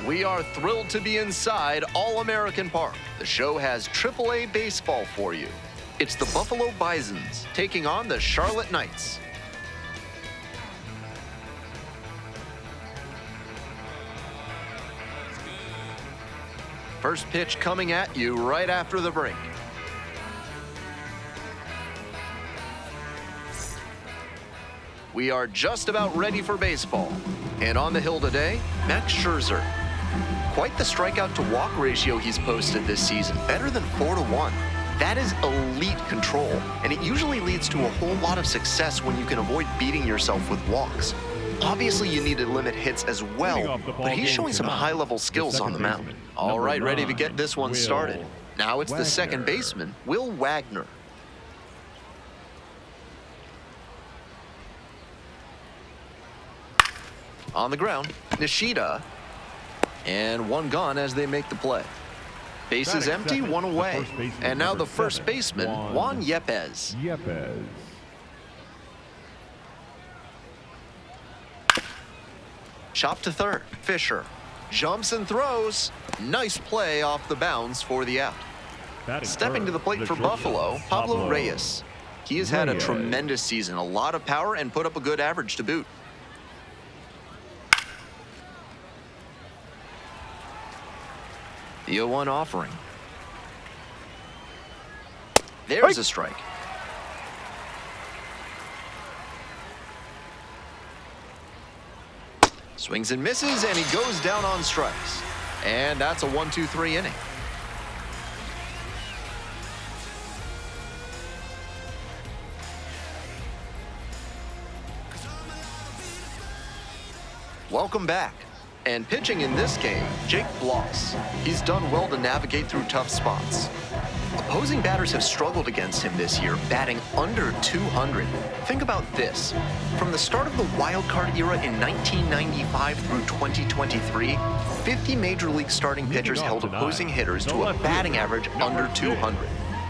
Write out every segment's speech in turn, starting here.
We are thrilled to be inside All-American Park. The show has Triple-A baseball for you. It's the Buffalo Bisons taking on the Charlotte Knights. First pitch coming at you right after the break. We are just about ready for baseball. And on the hill today, Max Scherzer. Quite the strikeout to walk ratio he's posted this season, better than 4-1. That is elite control, and it usually leads to a whole lot of success when you can avoid beating yourself with walks. Obviously, you need to limit hits as well, but he's showing some high-level skills on the mound. All right, ready to get this one started. Now it's the second baseman, Will Wagner. On the ground, Nishida. And one gone as they make the play. Bases empty, one away. And now the first baseman, Juan Yepez. Chop to third, Fisher. Jumps and throws. Nice play off the bounds for the out. Stepping to the plate for Buffalo, Pablo Reyes. He has had a tremendous season, a lot of power, and put up a good average to boot. The 0-1 offering. There's a strike. Swings and misses, and he goes down on strikes. And that's a 1-2-3 inning. Welcome back. And pitching in this game, Jake Bloss. He's done well to navigate through tough spots. Opposing batters have struggled against him this year, batting under 200. Think about this. From the start of the wild card era in 1995 through 2023, 50 Major League starting pitchers held opposing hitters to a batting average under 200.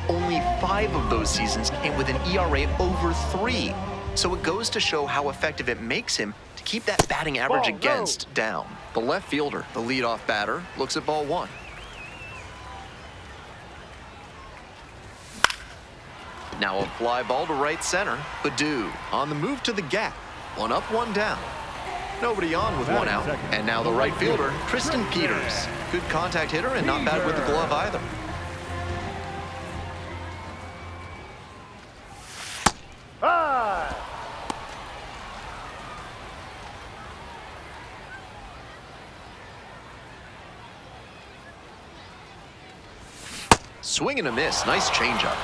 Only 5 of those seasons came with an ERA over 3. So it goes to show how effective it makes him to keep that batting average against down. The left fielder, the leadoff batter, looks at ball 1. Now a fly ball to right center. Baddoo on the move to the gap. 1 up, 1 down. Nobody on with 1 out. And now the right fielder, Tristan Peters. Good contact hitter and not bad with the glove either. Swing and a miss. Nice changeup.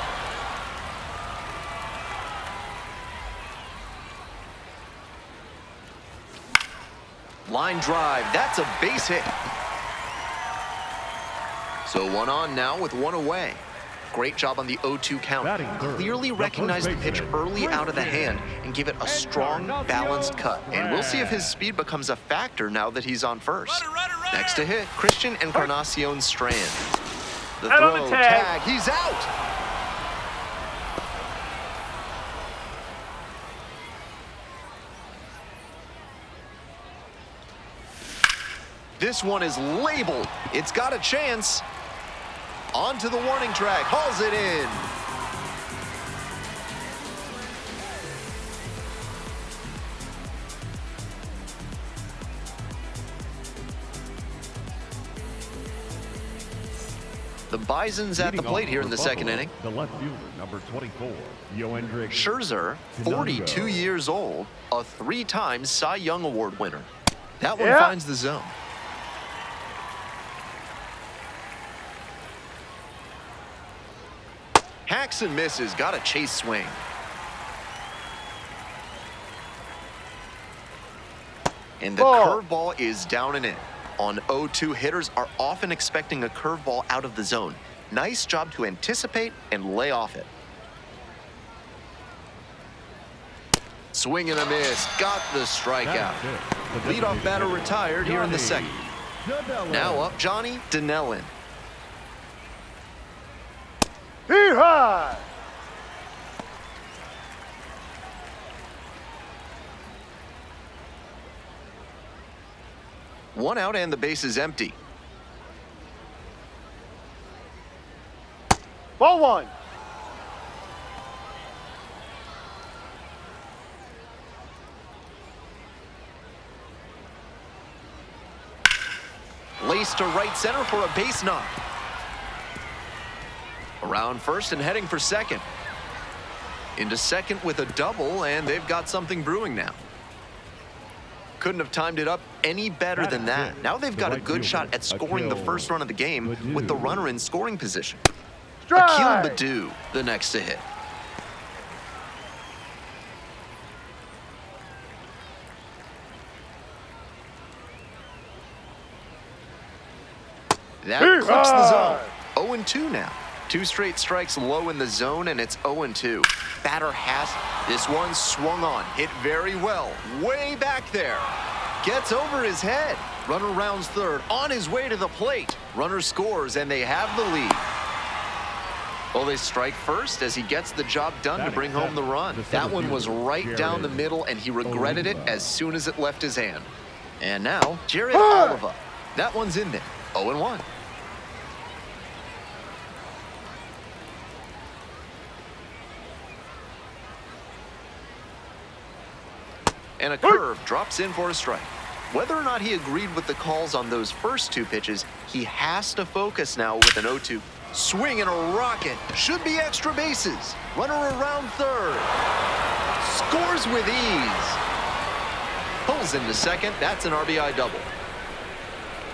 Line drive. That's a base hit. So 1 on now with 1 away. Great job on the 0-2 count. Clearly recognized the pitch early out of the hand and give it a strong, balanced cut. And we'll see if his speed becomes a factor now that he's on first. Next to hit, Christian Encarnacion Strand. The throw, tag, he's out! This one is labeled. It's got a chance. Onto the warning track, hauls it in. The Bisons at the plate here in the second inning. The left fielder, number 24, Scherzer, 42 years old, a 3-time Cy Young Award winner. That one finds the zone. Hacks and misses, got a chase swing. And the curveball is down and in. On 0-2, hitters are often expecting a curveball out of the zone. Nice job to anticipate and lay off it. Swing and a miss, got the strikeout. Leadoff batter retired here in the second. Now up Johnny Donnellin. Hee-haw! One out and the base is empty. Ball one. Laced to right center for a base knock. Around first and heading for second. Into second with a double, and they've got something brewing now. Couldn't have timed it up any better than that. Now they've got a good shot at scoring the first run of the game with the runner in scoring position. Akil Strike. Baddoo, the next to hit. That clips the zone. 0-2 now. Two straight strikes low in the zone, and it's 0-2. Batter has this one swung on, hit very well, way back there. Gets over his head. Runner rounds third, on his way to the plate. Runner scores, and they have the lead. Well, they strike first as he gets the job done to bring home the run. That one was right down the middle, and he regretted it as soon as it left his hand. And now, Jared Oliva. That one's in there. 0-1. And a curve drops in for a strike. Whether or not he agreed with the calls on those first two pitches, he has to focus now with an 0-2. Swing and a rocket. Should be extra bases. Runner around third. Scores with ease. Pulls into second. That's an RBI double.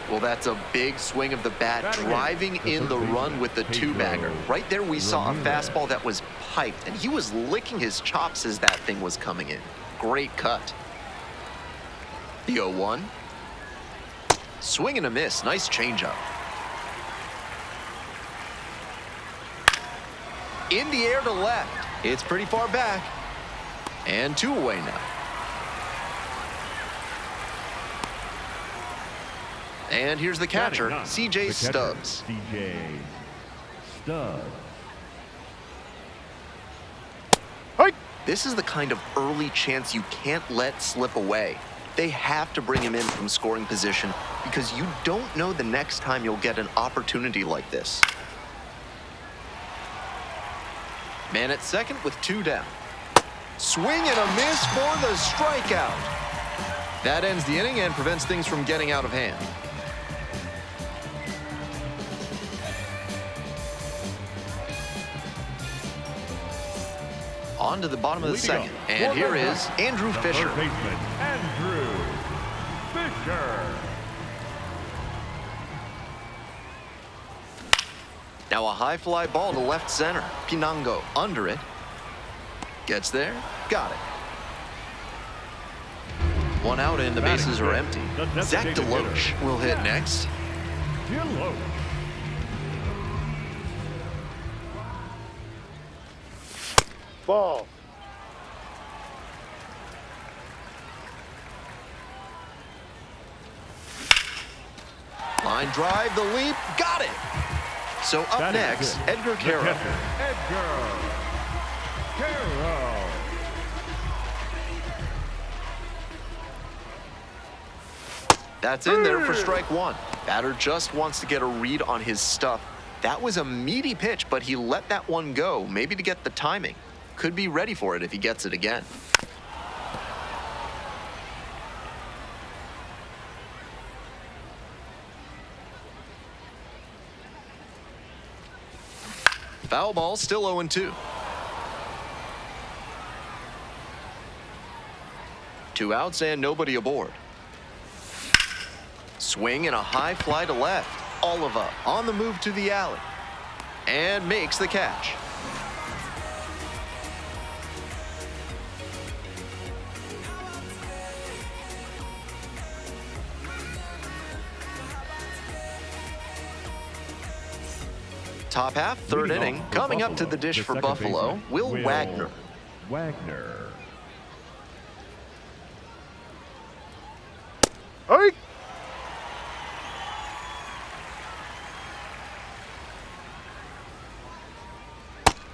Well, that's a big swing of the bat, driving in the run with the two-bagger. Right there we saw a fastball that was piped, and he was licking his chops as that thing was coming in. Great cut. The 0-1. Swing and a miss. Nice changeup. In the air to left. It's pretty far back. And two away now. And here's the catcher, C.J. Stubbs. C.J. Stubbs. This is the kind of early chance you can't let slip away. They have to bring him in from scoring position because you don't know the next time you'll get an opportunity like this. Man at second with two down. Swing and a miss for the strikeout. That ends the inning and prevents things from getting out of hand. On to the bottom of the second. And here is Andrew Fisher. Third baseman, Andrew Fisher. Now a high fly ball to left center. Pinango under it. Gets there. Got it. One out and the bases are empty. Zach Deloach will hit next. Deloach. Ball. Line drive, the leap, got it. So up next, Edgar Caro. Edgar Caro. That's in there for strike one. Batter just wants to get a read on his stuff. That was a meaty pitch, but he let that one go, maybe to get the timing. Could be ready for it if he gets it again. Foul ball, still 0-2. Two outs and nobody aboard. Swing and a high fly to left. Oliva on the move to the alley. And makes the catch. Top half, third inning. Coming up to the dish for Buffalo, Will Wagner. Wagner. Hey.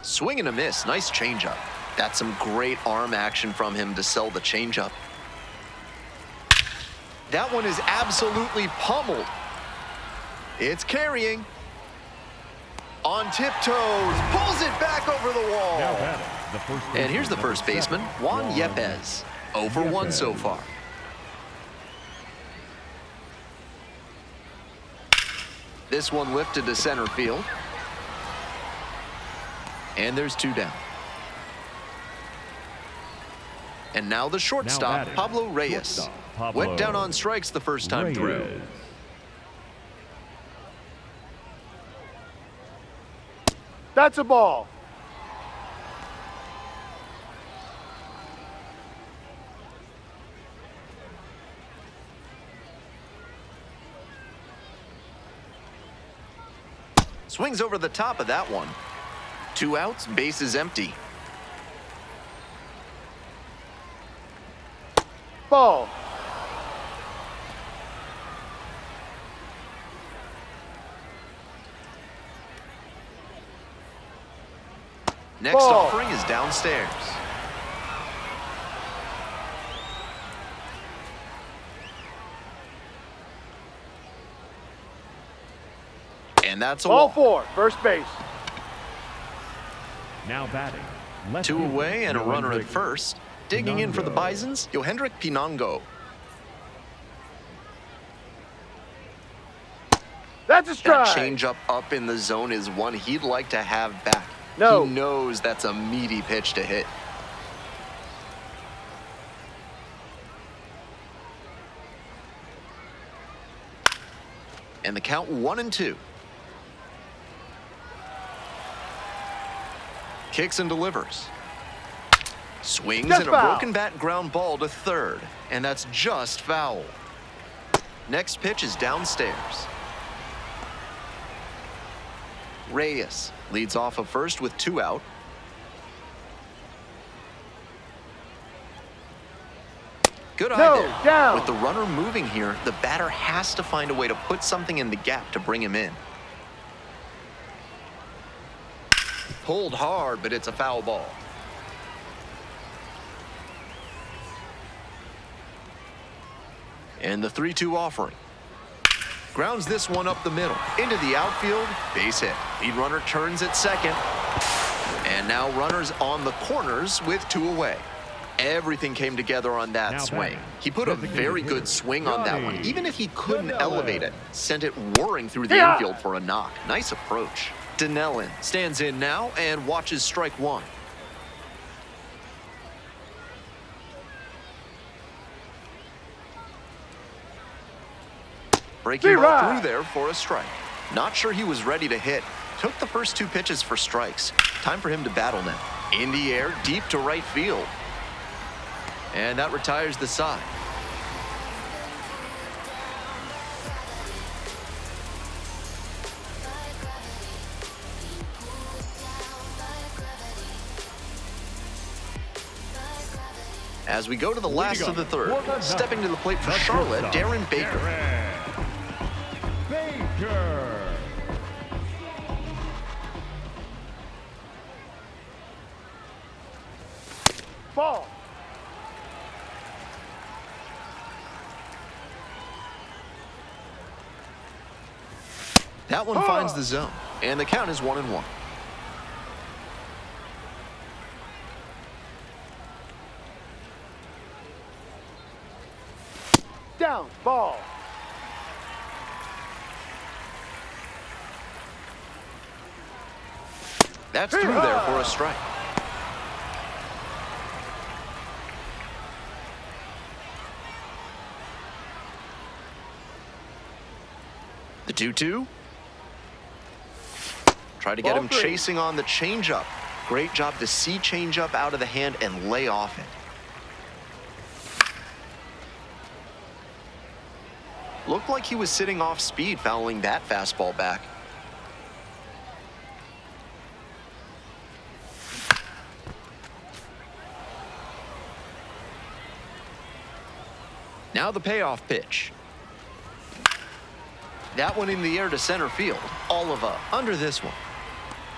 Swing and a miss. Nice changeup. That's some great arm action from him to sell the changeup. That one is absolutely pummeled. It's carrying. On tiptoes, pulls it back over the wall. Now batting, the first And here's the baseman, first number baseman, 7, Juan Yepez. 0 for 1 so far. This one lifted to center field. And there's 2 down. And now the shortstop, batting, Pablo Reyes. shortstop, Pablo Went down on strikes the first time through. Reyes. That's a ball. Swings over the top of that one. 2 outs, bases empty. Ball. Next Ball. offering is downstairs. And that's a Ball walk. 4, first base. Now batting, left 2 fielder, away and a runner at Yohendrick first. Digging in for the Pinango. Bisons, Yohendrick Pinango. That's a That strike. changeup up in the zone is one he'd like to have back. No. He knows that's a meaty pitch to hit. And the count 1-2. Kicks and delivers. Swings Just and a foul. broken bat ground ball to third. And that's just foul. Next pitch is downstairs. Reyes leads off of first with 2 out. Good eye No, there. down. With the runner moving here, the batter has to find a way to put something in the gap to bring him in. Pulled hard, but it's a foul ball. And the 3-2 offering. Grounds this one up the middle. Into the outfield, base hit. Lead runner turns at second. And now runners on the corners with 2 away. Everything came together on that Now swing. batting, He put a designated very hitter, good swing on that one. Johnny Even if he couldn't Danellis. elevate it, sent it whirring through the Yeah. infield for a knock. Nice approach. Danellis stands in now and watches strike 1. Breaking ball right. through there for a strike. Not sure he was ready to hit. Took the first 2 pitches for strikes. Time for him to battle now. In the air, deep to right field. And that retires the side. As we go to the last of the third, stepping to the plate for Charlotte, Darren Baker. Baker. Ball. That one finds the zone, and the count is 1-1. Down. Ball. That's through there for a strike. The 2-2. Try to get Ball him 3. chasing on the changeup. Great job to see changeup out of the hand and lay off it. Looked like he was sitting off speed, fouling that fastball back. Now the payoff pitch. That one in the air to center field. Oliva under this one.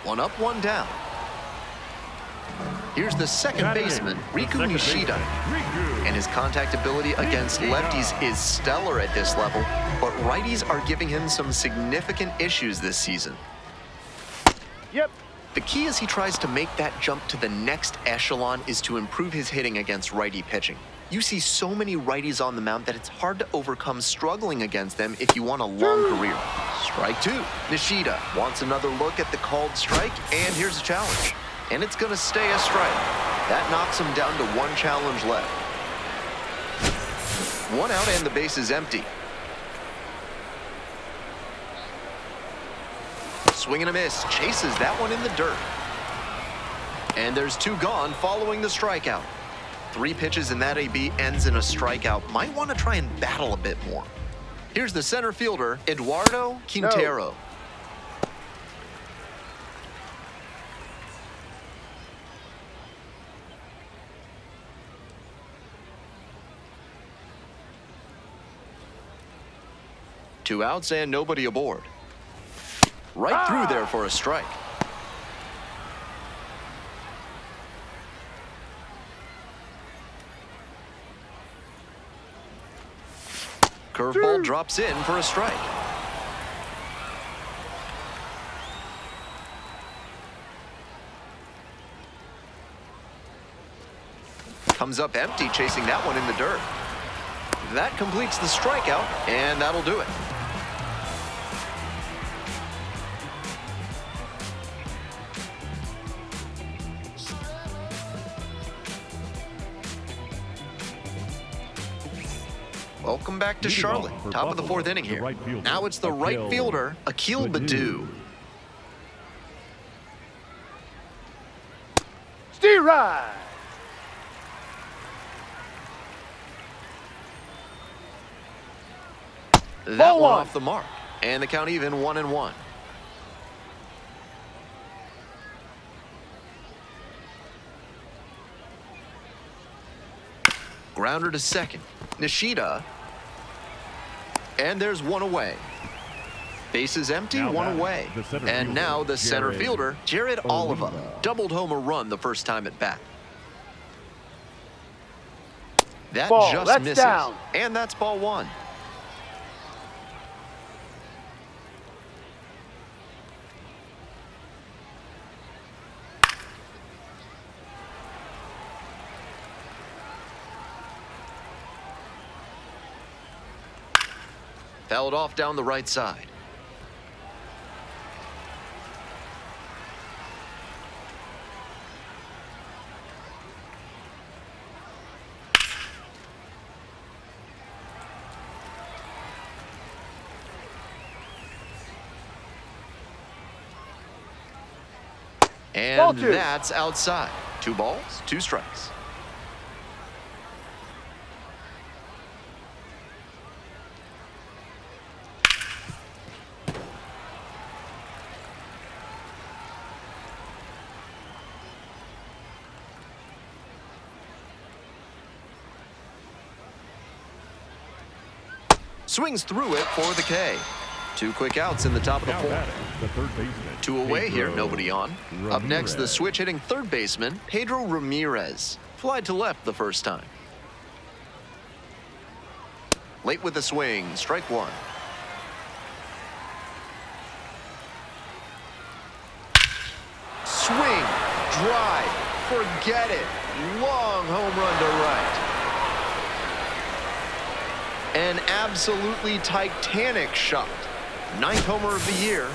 1 up, 1 down. Here's the second Batting baseman, the Riku second Nishida. baseman, Riku. And his contact ability against lefties is stellar at this level, but righties are giving him some significant issues this season. Yep. The key as he tries to make that jump to the next echelon is to improve his hitting against righty pitching. You see so many righties on the mound that it's hard to overcome struggling against them if you want a long career. Strike two. Nishida wants another look at the called strike, and here's a challenge. And it's going to stay a strike. That knocks him down to one challenge left. One out and the base is empty. Swing and a miss, chases that one in the dirt. And there's two gone following the strikeout. 3 pitches and that AB ends in a strikeout. Might want to try and battle a bit more. Here's the center fielder, Eduardo Quintero. Two outs and nobody aboard. Right through there for a strike. Curveball drops in for a strike. Comes up empty, chasing that one in the dirt. That completes the strikeout, and that'll do it. Welcome back to Leading Charlotte, off for top of the Buffalo, 4th inning the here. right fielder, Now it's the right Akil fielder, Akil Baddoo. Steve Rye. That Ball one one. off the mark, and the count even 1-1. Grounder to second. Nishida. And there's one away. Base is empty, Now one batting, away. the center And fielder, now the center Jared fielder, Jared Oliva. Oliva. Doubled home a run the first time at bat. That Ball, just that's misses. down. And that's ball one. Fouled off down the right side. Ball And two. that's outside. 2 balls, 2 strikes. Swings through it for the K. 2 quick outs in the top of the Now 4th. batting, the third baseman, 2 away here, Pedro nobody on. Up next, the Ramirez. switch hitting third baseman, Pedro Ramirez. Flied to left the first time. Late with the swing, strike 1. Swing, drive, forget it. Long home run to right. An absolutely titanic shot. 9th homer of the year,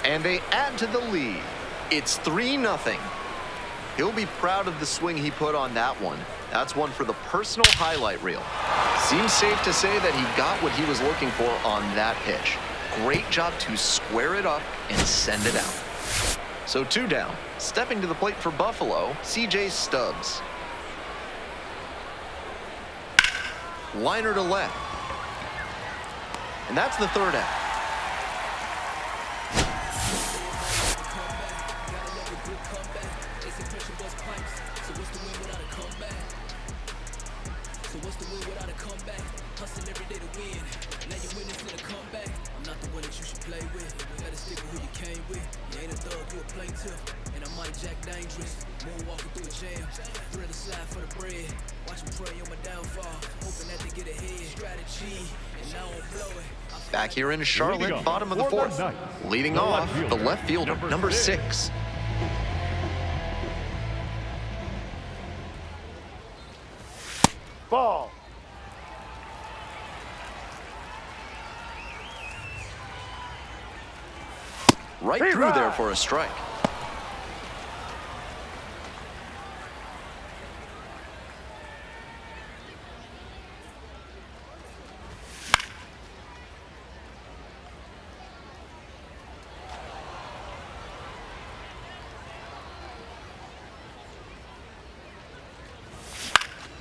and they add to the lead. It's 3-0. He'll be proud of the swing he put on that one. That's one for the personal highlight reel. Seems safe to say that he got what he was looking for on that pitch. Great job to square it up and send it out. So 2 down. Stepping to the plate for Buffalo, C.J. Stubbs. Liner to left. And that's the 3rd out. Hustle every day to win. Now you witness to the comeback. I'm not the one that you should play with. Better stick with who you came with. You ain't a thug, you a plaintiff. And I might jack dangerous. Moonwalking through a jam. Thread a slide for the bread. Watch them pray on my downfall. Hoping that they get ahead. Strategy. And now I'm blowing. Back here in Charlotte, Leading off bottom of the for the fourth. Knights, Leading the off, left the fielder, left fielder, number 6. Ball. Right Hey, through right. there for a strike.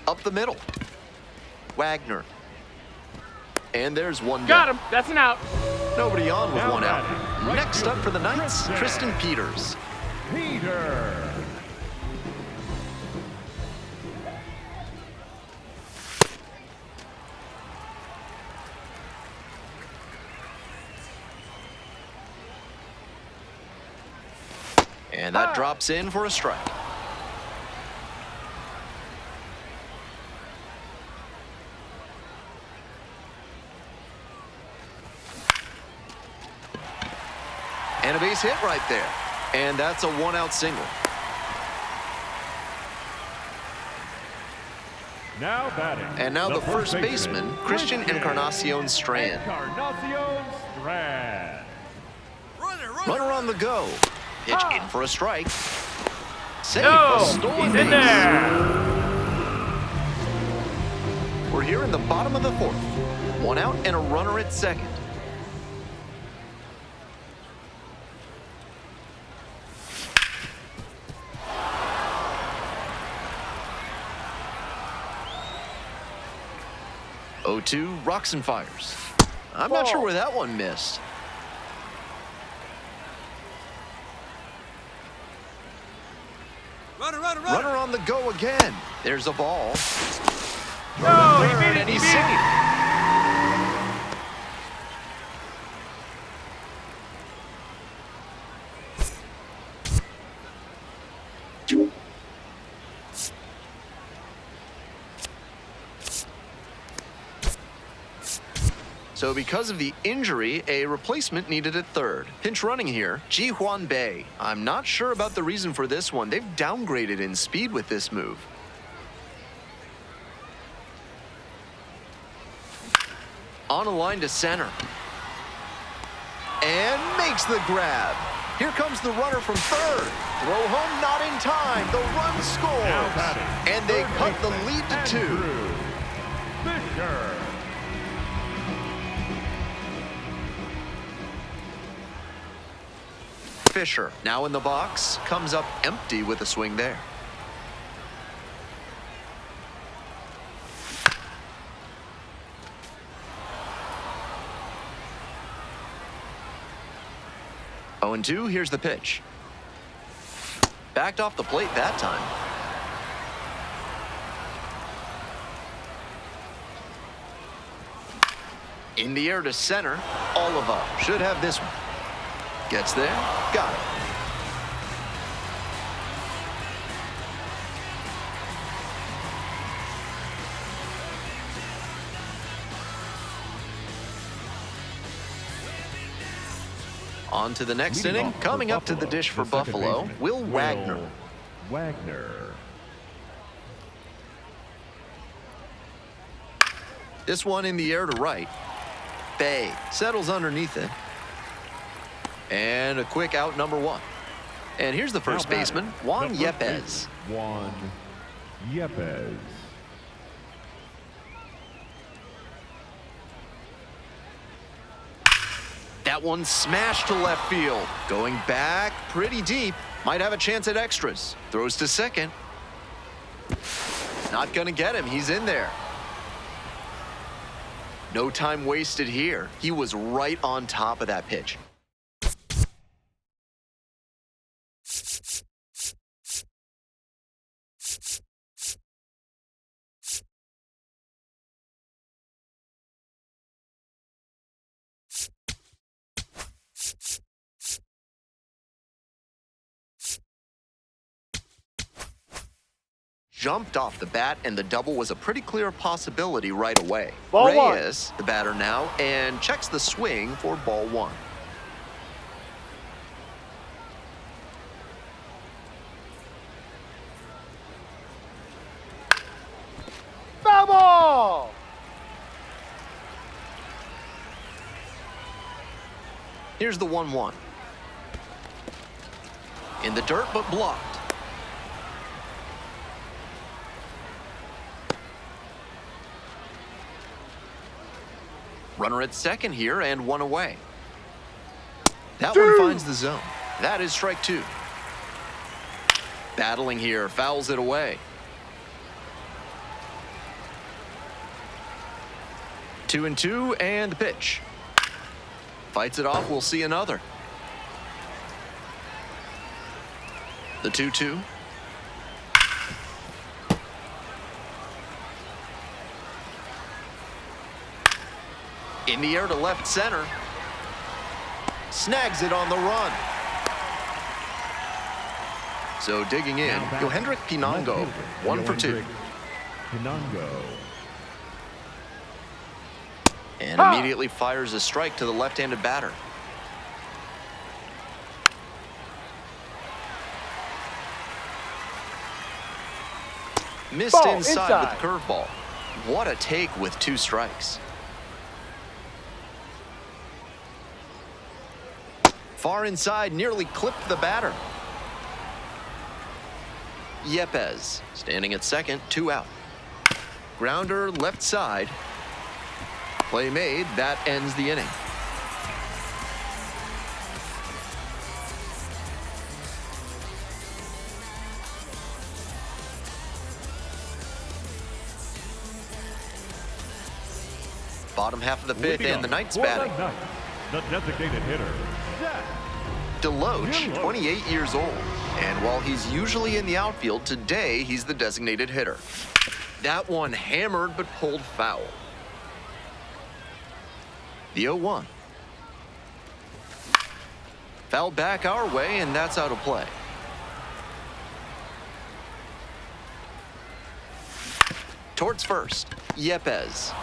Up the middle. Wagner. And there's one Got down. him. That's an out. Nobody on with Now one out. batting, right Next up for the fielder, Knights, Tristan Peters. Peter. And that drops in for a strike. And a base hit right there. And that's a one-out single. Now batting. And now the first baseman, Christian Encarnacion Strand. Encarnacion Strand. Runner on the go. Pitch in for a strike. Save No, a stolen he's in base. there. We're here in the bottom of the fourth. One out and a runner at second. Oh, 0-2, rocks and fires. I'm not sure where that one missed. Runner on the go again. There's a ball. No, he beat it. And He he's beat it. safe. So because of the injury, a replacement needed at third. Pinch running here, Ji-Hwan Bae. I'm not sure about the reason for this one. They've downgraded in speed with this move. On a line to center. And makes the grab. Here comes the runner from third. Throw home not in time. The run Now scores. batting. And they Third cut the baseman, lead to 2. Andrew Fisher. Fisher, now in the box, comes up empty with a swing there. Oh, and 2, here's the pitch. Backed off the plate that time. In the air to center, Oliva should have this one. Gets there, got it. On to the next Leading inning. off Coming for up to the Buffalo, dish for the second Buffalo, baseman, Will Wagner. Wagner. This one in the air to right. Bay settles underneath it. And a quick out, number 1. And here's the first Now baseman, batting, Juan the first Yepez. baseman, Juan Yepez. That one smashed to left field. Going back pretty deep. Might have a chance at extras. Throws to second. Not going to get him. He's in there. No time wasted here. He was right on top of that pitch. jumped off the bat, and the double was a pretty clear possibility right away. Ball one. Reyes, the batter now, and checks the swing for ball one. Foul ball! Here's the 1-1. In the dirt, but blocked. Runner at second here and one away. That one finds the zone. That is strike two. Battling here, fouls it away. 2-2 and the pitch. Fights it off, we'll see another. The 2-2. In the air to left center. Snags it on the run. So digging in, Yohendrick Pinango, 1 for 2. Pinango. And immediately fires a strike to the left-handed batter. Missed inside with the curveball. What a take with 2 strikes. Far inside, nearly clipped the batter. Yepez, standing at second, 2 out. Grounder left side. Play made, that ends the inning. Bottom half of the fifth, and the Knights batting. The designated hitter, Deloach, 28 years old. And while he's usually in the outfield, today he's the designated hitter. That one hammered but pulled foul. The 0-1. Fouled back our way, and that's out of play. Towards first, Yepez.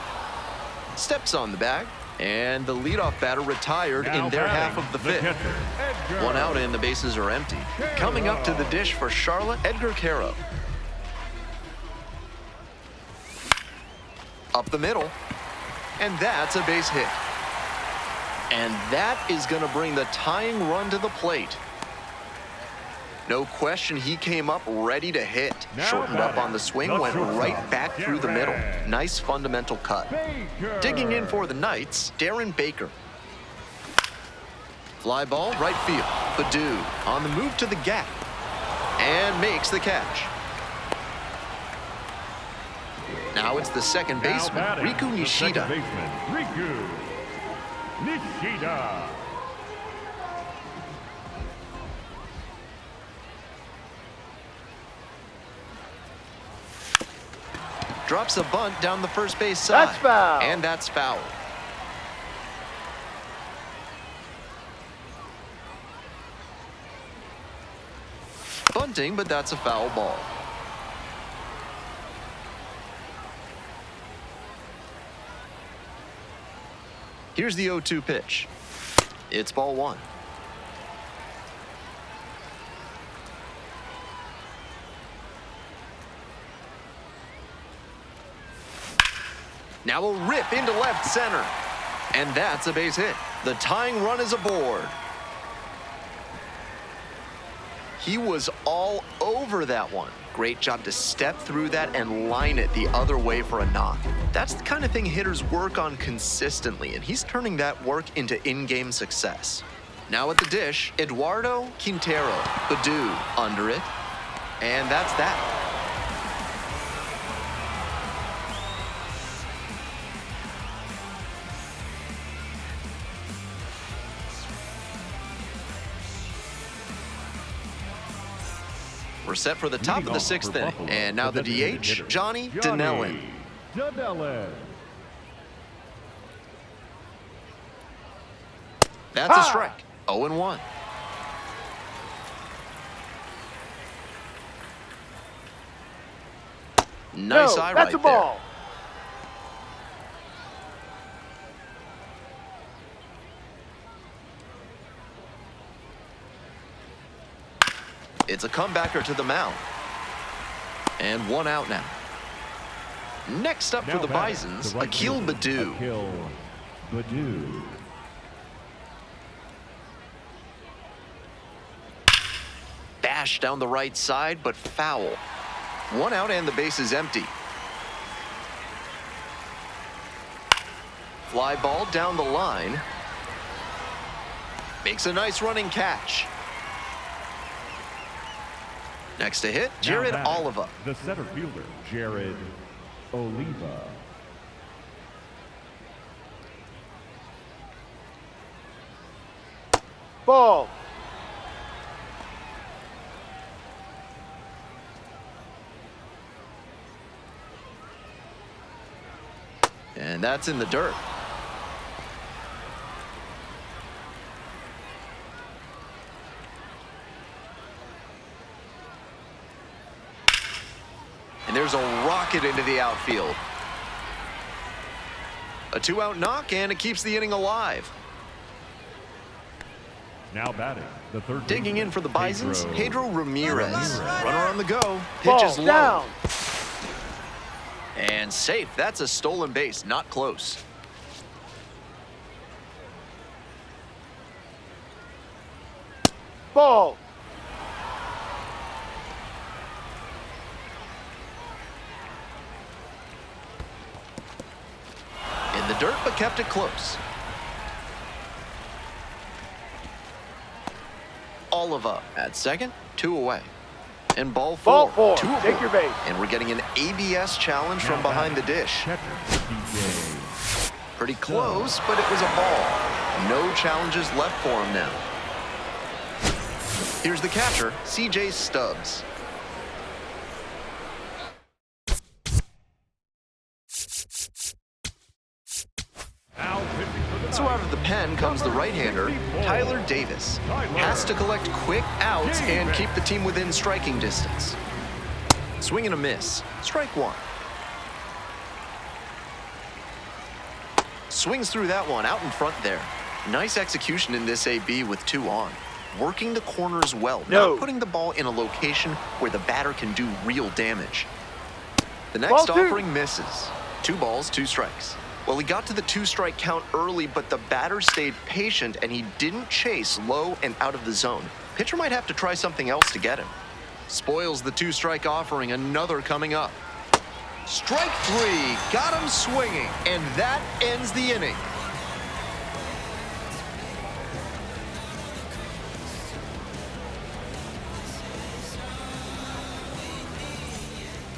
Steps on the bag, and the leadoff batter retired in their half of the fifth. One out and the bases are empty. Coming up to the dish for Charlotte, Edgar Caro. Up the middle, and that's a base hit. And that is going to bring the tying run to the plate. No question, he came up ready to hit. Shortened up on the swing, went right back through the middle. Nice fundamental cut. Digging in for the Knights, Darren Baker. Fly ball, right field. Baddoo on the move to the gap. And makes the catch. Now it's the second baseman, Riku Nishida. Riku Nishida. Drops a bunt down the first base side. That's foul. And that's foul. Bunting, but that's a foul ball. Here's the 0-2 pitch. It's ball one. Now a rip into left center. And that's a base hit. The tying run is aboard. He was all over that one. Great job to step through that and line it the other way for a knock. That's the kind of thing hitters work on consistently, and he's turning that work into in-game success. Now at the dish, Eduardo Quintero. Baddoo under it. And that's that. We're set for the top of the sixth inning. And now the DH, Johnny Donnellin. That's a strike. 0-1. Nice No, eye that's right a ball. there. It's a comebacker to the mound. And one out now. Next up Now for the batting, Bisons, the right Akil fielder, Baddoo. Akil Baddoo. Bash down the right side, but foul. One out and the base is empty. Fly ball down the line. Makes a nice running catch. Next to hit, Now Jared batting, Oliva. The center fielder, Jared Oliva. Ball. And that's in the dirt. And there's a rocket into the outfield. A 2-out knock, and it keeps the inning alive. Now batting, the third Digging in for the Bisons, Pedro Ramirez. Ramirez. Runner on the go. Ball Pitch is low. down. And safe. That's a stolen base, not close. Ball. In the dirt, but kept it close. Oliva at second, 2 away. And ball Ball 4. 4. 2 Take aboard. your base. And we're getting an ABS challenge from Now behind the batting, dish. catcher, DJ. Pretty close, but it was a ball. No challenges left for him now. Here's the catcher, CJ Stubbs. Now pitching for the So out of the pen comes the right-hander, Tyler Davis. Has to collect quick outs and keep the team within striking distance. Swing and a miss. Strike 1. Swings through that one, out in front there. Nice execution in this AB with 2 on. Working the corners well, No. not putting the ball in a location where the batter can do real damage. The Ball next 2. offering misses. 2 balls, 2 strikes. Well, he got to the 2-strike count early, but the batter stayed patient and he didn't chase low and out of the zone. Pitcher might have to try something else to get him. Spoils the 2-strike offering, another coming up. Strike 3, got him swinging, and that ends the inning.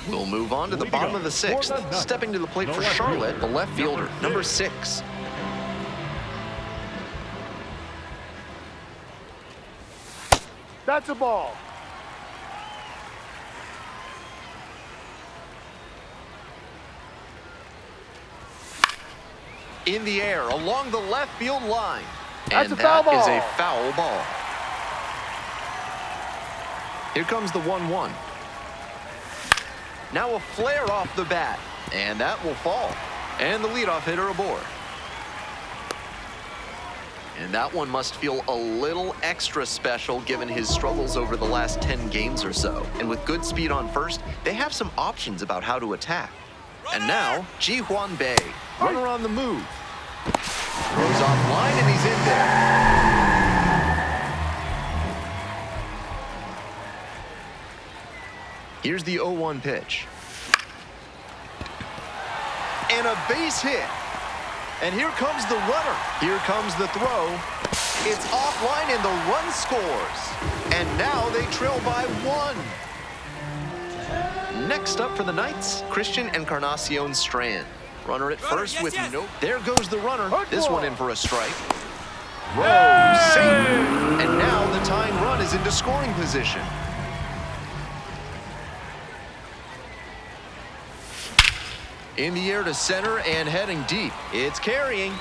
We'll move on to the Leading bottom up, of the 6th. 4-0. Stepping to the plate The for left Charlotte, fielder, the left fielder, number number 6. That's a ball. In the air, along the left field line. That's And a foul that is ball. a foul ball. Here comes the 1-1. Now a flare off the bat, and that will fall. And the leadoff hitter aboard. And that one must feel a little extra special given his struggles over the last 10 games or so. And with good speed on first, they have some options about how to attack. And now, Ji-Hwan Bae, runner on the move. Throws off line and he's in there. Here's the 0-1 pitch. And a base hit. And here comes the runner. Here comes the throw. It's offline and the run scores. And now they trail by 1. Next up for the Knights, Christian Encarnacion Strand. Runner at first with no. There goes the runner. This one in for a strike. Rowe safe. And now the tying run is into scoring position. In the air to center and heading deep. It's carrying.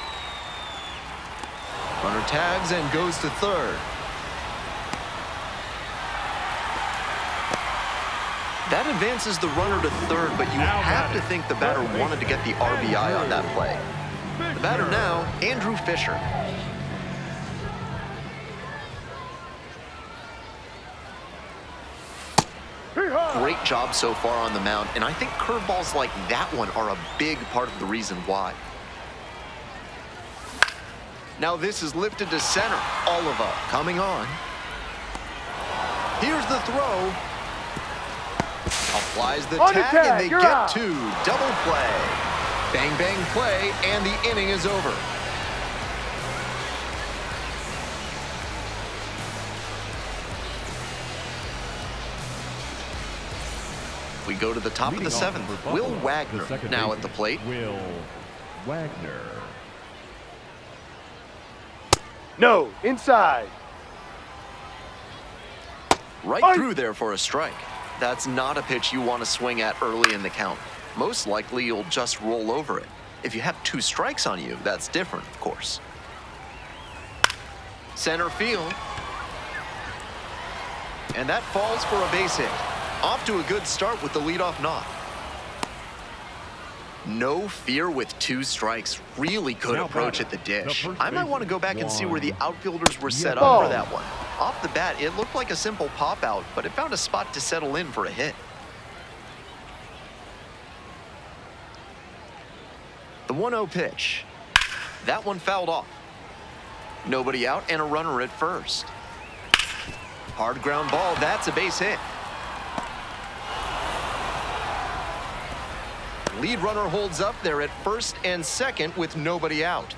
Runner tags and goes to third. That advances the runner to third, but you have to think the batter wanted to get the RBI on that play. The batter now, Andrew Fisher. Great job so far on the mound, and I think curveballs like that one are a big part of the reason why. Now this is lifted to center. Oliva coming on. Here's the throw. Applies the tag, and they get two. Double play. Bang, bang play, and the inning is over. We go to the top of the seventh. Will Wagner now at the plate. Will Wagner. No, inside. Right through there for a strike. That's not a pitch you want to swing at early in the count. Most likely you'll just roll over it. If you have 2 strikes on you, that's different, of course. Center field. And that falls for a base hit. Off to a good start with the leadoff knock. No fear with 2 strikes. Really good approach at the dish. I might want to go back and see where the outfielders were set up for that one. Off the bat, it looked like a simple pop out, but it found a spot to settle in for a hit. The 1-0 pitch. That one fouled off. Nobody out and a runner at first. Hard ground ball, that's a base hit. Lead runner holds up there at first and second with nobody out.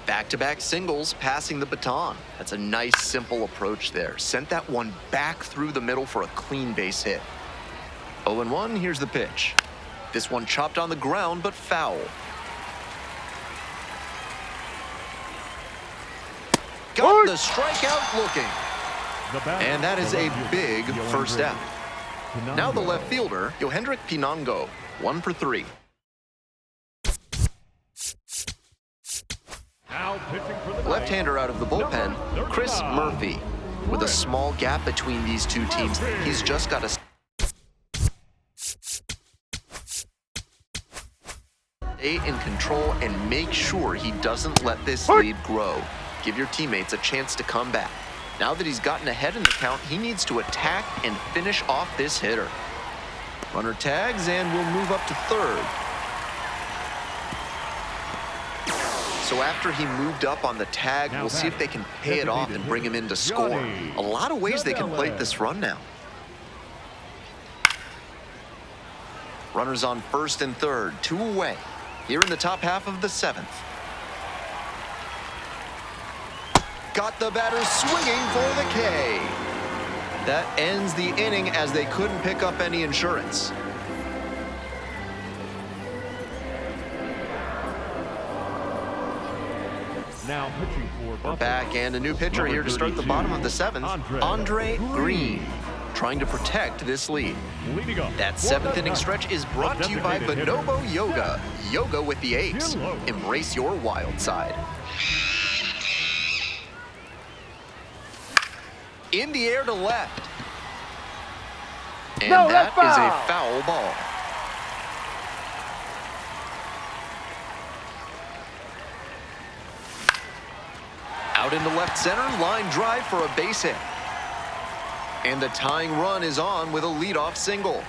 Back-to-back singles, passing the baton. That's a nice, simple approach there. Sent that one back through the middle for a clean base hit. 0-1, here's the pitch. This one chopped on the ground, but foul. Got the strikeout looking. And that is a big first out. Now the left fielder, Yohendrick Pinango, 1 for 3. Left-hander out of the bullpen, Chris Murphy. With a small gap between these 2 teams, he's just got to stay in control and make sure he doesn't let this lead grow. Give your teammates a chance to come back. Now that he's gotten ahead in the count, he needs to attack and finish off this hitter. Runner tags and will move up to third. So after he moved up on the tag, we'll see if they can pay it off and bring him in to score. A lot of ways they can plate this run now. Runners on first and third, 2 away. Here in the top half of the 7th. Got the batter swinging for the K. That ends the inning as they couldn't pick up any insurance. Now pitching for We're back and a new pitcher here to start the bottom of the 7th, Andre Green, trying to protect this lead. That 7th inning stretch is brought to you by Bonobo Yoga. Yoga with the apes. Embrace your wild side. In the air to left. And that is a foul ball. Out into left center, line drive for a base hit. And the tying run is on with a leadoff single.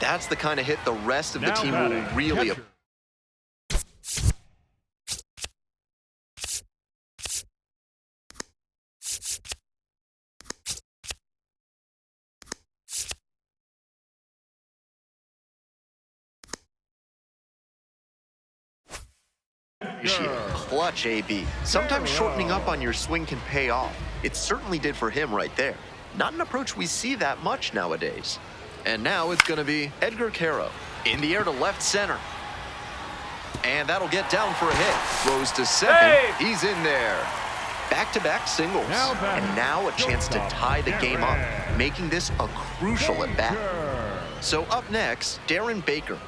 That's the kind of hit the rest of the team will really appreciate. Clutch AB. Sometimes shortening up on your swing can pay off. It certainly did for him right there. Not an approach we see that much nowadays. And now it's going to be Edgar Caro. In the air to left center. And that'll get down for a hit. Throws to second. He's in there. Back-to-back singles. And now a chance to tie the game up, making this a crucial at-bat. So up next, Darren Baker.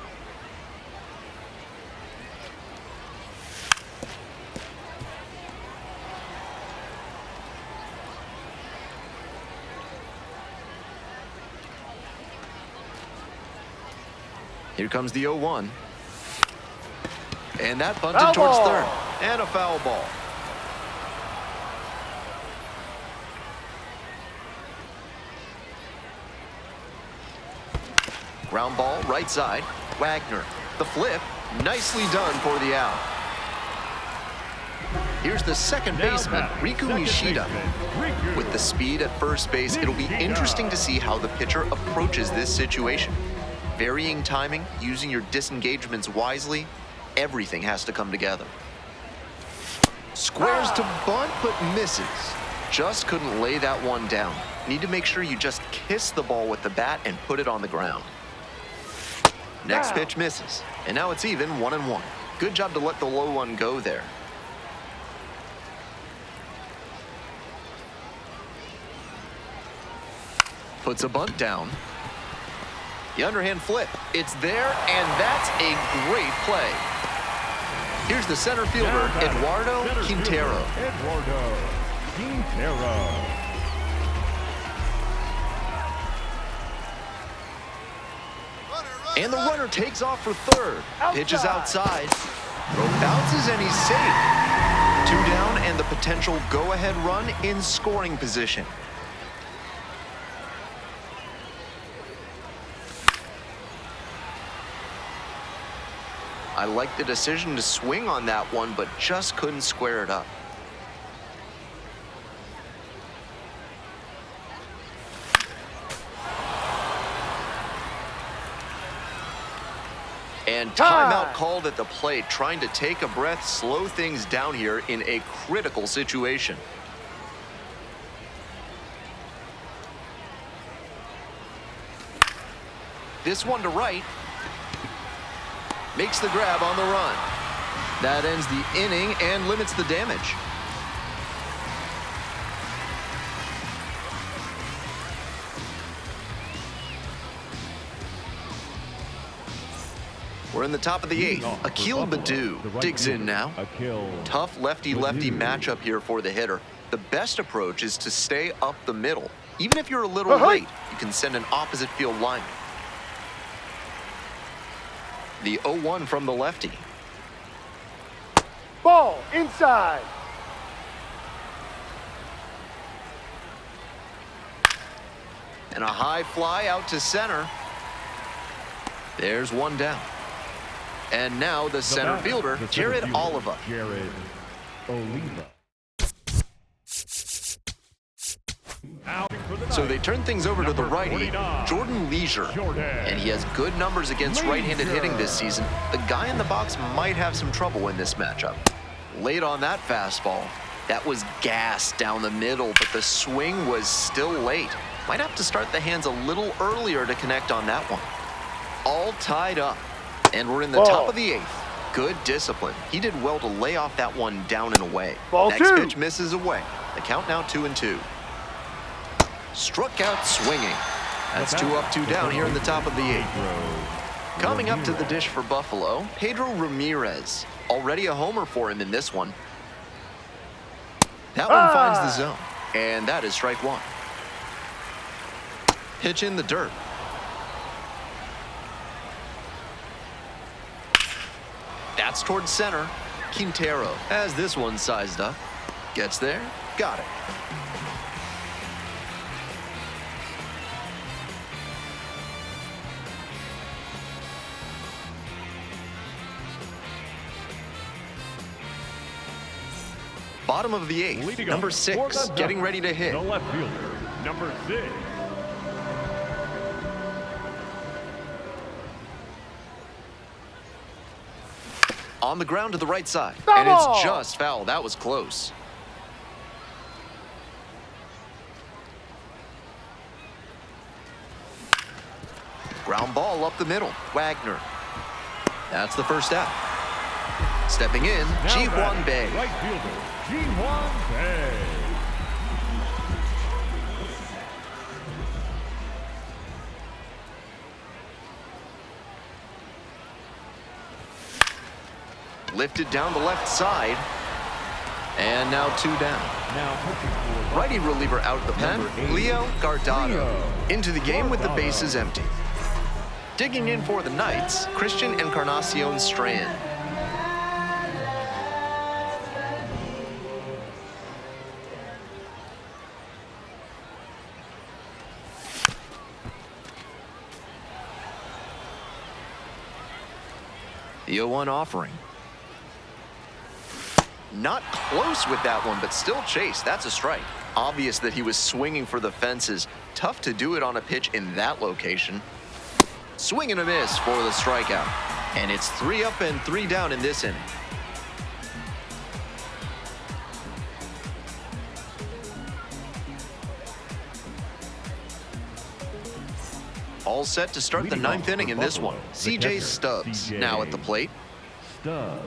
Here comes the 0-1. And that bunted Foul towards ball. third. And a foul ball. Ground ball, right side. Wagner. The flip. Nicely done for the out. Here's the second baseman, Riku Nishida. With the speed at first base, it'll be interesting to see how the pitcher approaches this situation. Varying timing, using your disengagements wisely, everything has to come together. Squares to bunt, but misses. Just couldn't lay that one down. Need to make sure you just kiss the ball with the bat and put it on the ground. Next pitch misses, and now it's even 1-1. Good job to let the low one go there. Puts a bunt down. The underhand flip. It's there, and that's a great play. Here's the center fielder, Eduardo Quintero. Eduardo Quintero. And the runner takes off for third. Pitches outside. Throw bounces, and he's safe. 2 down, and the potential go-ahead run in scoring position. I like the decision to swing on that one, but just couldn't square it up. And timeout called at the plate, trying to take a breath, slow things down here in a critical situation. This one to right. Makes the grab on the run. That ends the inning and limits the damage. We're in the top of the 8th. Akil Baddoo digs in now. Tough lefty-lefty matchup here for the hitter. The best approach is to stay up the middle. Even if you're a little late, you can send an opposite field lineman. The 0-1 from the lefty. Ball inside. And a high fly out to center. There's one down. And now the center fielder, Jared Oliva. Jared Oliva. So they turn things over to the righty, Jordan Leisure. And he has good numbers against right-handed hitting this season. The guy in the box might have some trouble in this matchup. Late on that fastball. That was gas down the middle, but the swing was still late. Might have to start the hands a little earlier to connect on that one. All tied up. And we're in the top of the 8th. Good discipline. He did well to lay off that one down and away. Next pitch misses away. The count now 2-2. Struck out swinging. That's 2 up, 2 down here in the top of the 8th. Coming up to the dish for Buffalo, Pedro Ramirez. Already a homer for him in this one. That one finds the zone. And that is strike 1. Pitch in the dirt. That's towards center. Quintero has this one sized up. Gets there. Got it. Bottom of the 8th, number 6, getting ready to hit. The left fielder, number 6. On the ground to the right side. And it's just foul. That was close. Ground ball up the middle. Wagner. That's the first out. Stepping in, Ji-Hwan Bae. Right fielder, Ji-Hwan Bae. Lifted down the left side. And now 2 down. Righty reliever out of the pen, Leo Guardado. Into the game with the bases empty. Digging in for the Knights, Christian Encarnacion Strand. The 0-1 offering. Not close with that one, but still chased. That's a strike. Obvious that he was swinging for the fences. Tough to do it on a pitch in that location. Swing and a miss for the strikeout. And it's 3 up and 3 down in this inning. All set to start the 9th inning in this one. C.J. Stubbs now at the plate. Stubbs.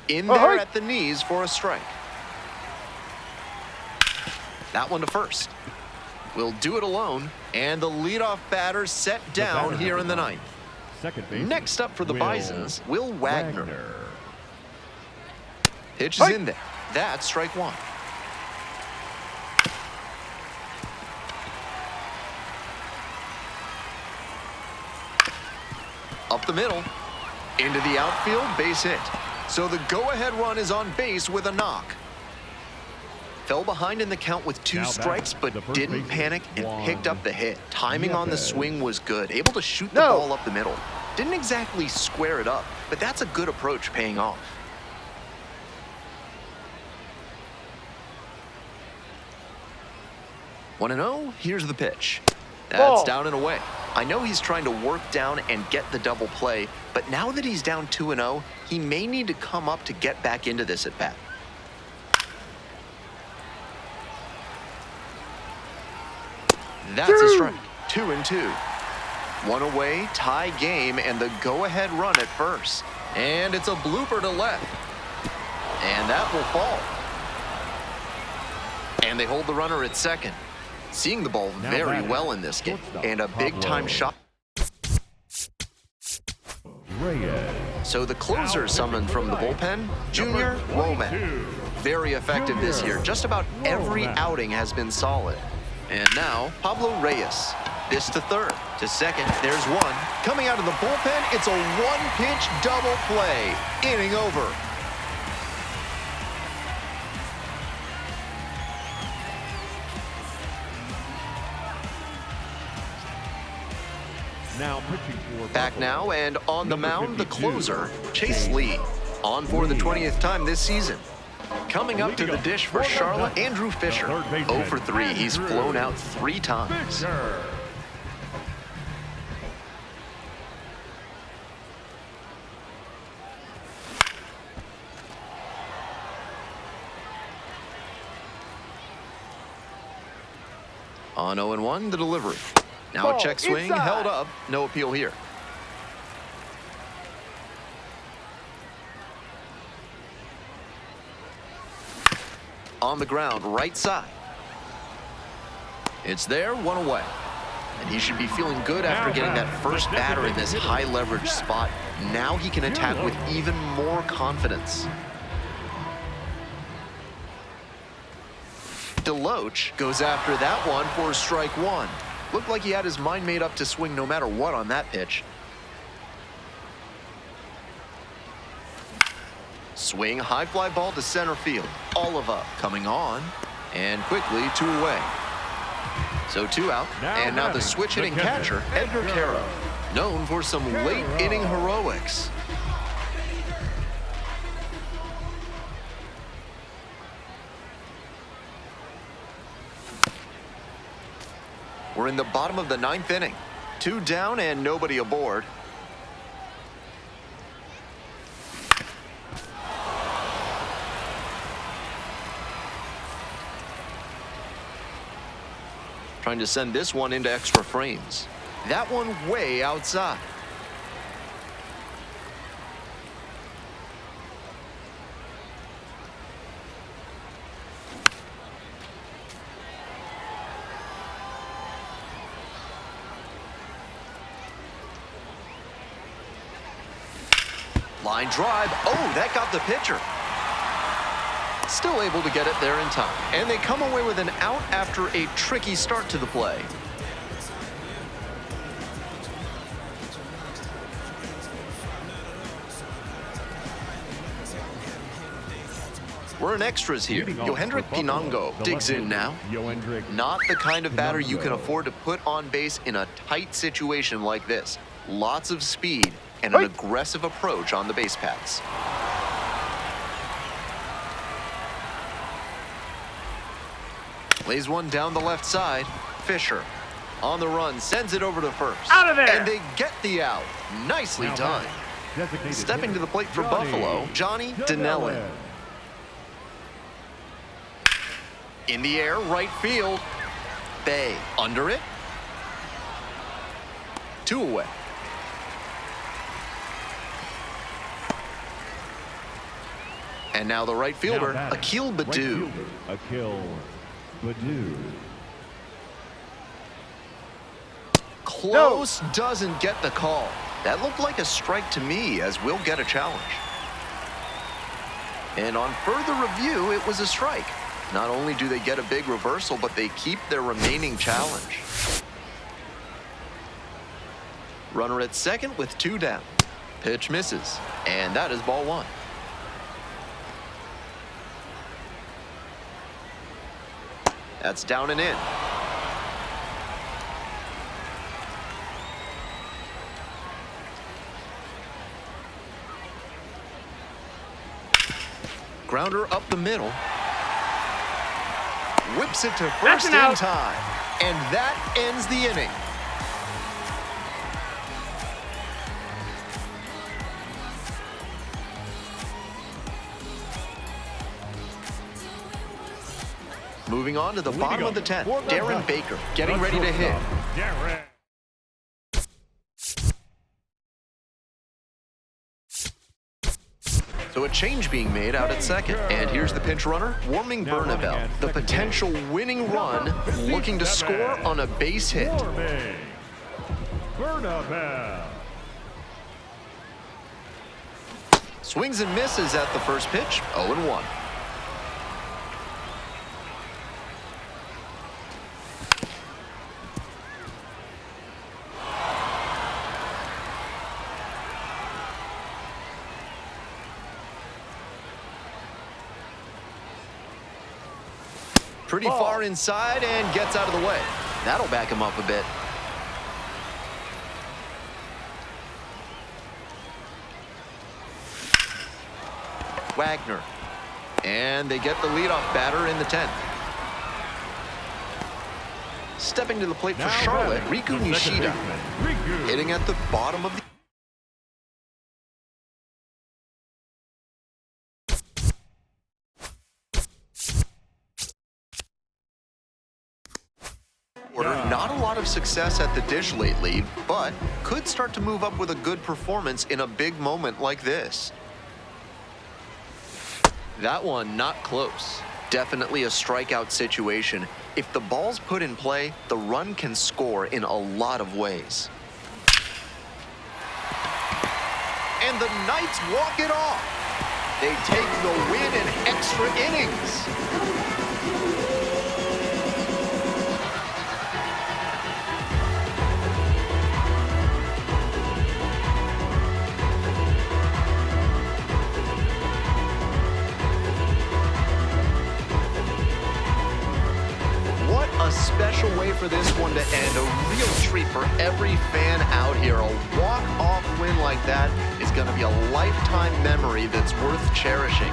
In there at the knees for a strike. That one to first. Will do it alone, and the leadoff batter set down here in the 9th. Next up for the Bisons, Will Wagner. Pitch is in there. That's strike 1. Up the middle, into the outfield, base hit. So the go-ahead run is on base with a knock. Fell behind in the count with 2 strikes, but didn't panic and picked up the hit. Timing on the swing was good, able to shoot the ball up the middle. Didn't exactly square it up, but that's a good approach paying off. One and 0, here's the pitch. That's down and away. I know he's trying to work down and get the double play, but now that he's down 2-0, he may need to come up to get back into this at bat. That's a strike. 2-2. 1 away, tie game, and the go-ahead run at first. And it's a blooper to left. And that will fall. And they hold the runner at second. Seeing the ball very well in this game, and a big-time shot. So the closer summoned from the bullpen, Junior Womack. Very effective this year. Just about every outing has been solid. And now, Pablo Reyes. This to third. To second, there's one. Coming out of the bullpen, it's a one-pitch double play. Inning over. Now pitching for Back now, and on the mound, the closer, Chase Lee. On for the 20th time this season. Coming up to the dish for Charlotte, Andrew Fisher. 0 for 3. He's flown out 3 times. On 0-1, the delivery. Now a check swing, held up, no appeal here. On the ground, right side. It's there, 1 away. And he should be feeling good after getting that first batter in this high leverage spot. Now he can attack with even more confidence. DeLoach goes after that one for strike 1. Looked like he had his mind made up to swing no matter what on that pitch. Swing, high fly ball to center field. Oliva coming on, and quickly 2 away. So 2 out, and now the switch hitting catcher, Edgar Caro, known for some late inning heroics. We're in the bottom of the 9th inning. 2 down and nobody aboard. Trying to send this one into extra frames. That one way outside. Line drive. Oh, that got the pitcher. Still able to get it there in time. And they come away with an out after a tricky start to the play. We're in extras here. Leading off Yohendrick for Buffalo, Pinango the digs in now. left-hander, Yohendrick Not the kind of batter you can Pinango. afford to put on base in a tight situation like this. Lots of speed and an aggressive approach on the base paths. Lays one down the left side. Fisher on the run, sends it over to first. Out of there! And they get the out. Nicely Now done. designated Stepping to the plate for Johnny Buffalo, Johnny Donnellan. In the air, right field. Bay under it. 2 away. And now the right fielder, Now batting, Akil right Baddoo. fielder, Akil Baddoo. Close, doesn't get the call. That looked like a strike to me, as we'll get a challenge. And on further review, it was a strike. Not only do they get a big reversal, but they keep their remaining challenge. Runner at second with 2 down. Pitch misses, and that is ball 1. That's down and in. Grounder up the middle. Whips it to first in out. time. And that ends the inning. Moving on to the bottom of the 10th. Darren Baker getting ready to hit. Darren. So a change being made out at second. And here's the pinch runner, warming Now running Bernabel. at The second potential winning run, looking to score on a base hit. Warming Bernabel. Swings and misses at the first pitch, 0-1. Pretty far inside and gets out of the way. That'll back him up a bit. Wagner. And they get the leadoff batter in the 10th. Stepping to the plate for Now Charlotte, batting, Riku the second Nishida. baseman, Riku. Hitting at the bottom of the order. Not a lot of success at the dish lately, but could start to move up with a good performance in a big moment like this. That one not close. Definitely a strikeout situation. If the ball's put in play, the run can score in a lot of ways. And the Knights walk it off. They take the win in extra innings. What a special way for this one to end. A real treat for every fan out here. A walk-off win like that is going to be a lifetime memory that's worth cherishing.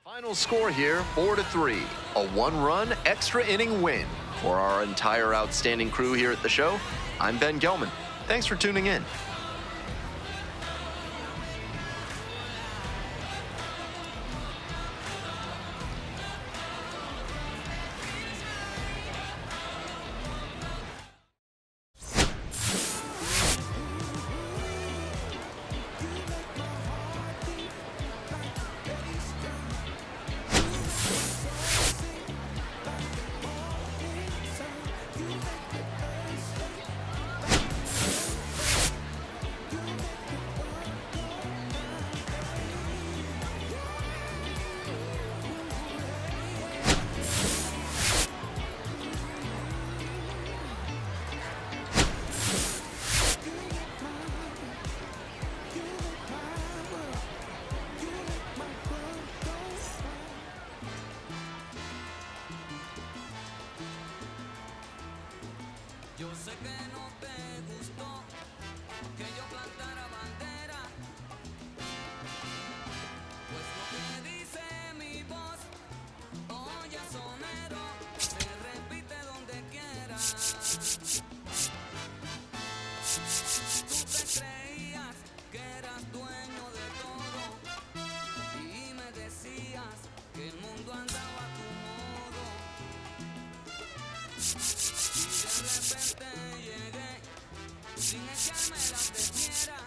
Final score here, 4-3. A 1-run extra inning win. For our entire outstanding crew here at the show, I'm Ben Gelman. Thanks for tuning in. que no te gustó que yo plantara bandera? Pues lo que dice mi voz, oye sonero, se repite donde quiera. Tú te creías que eras dueño de todo y me decías que el mundo andaba a tu modo. Y de repente llegué sin echarme las de fiera.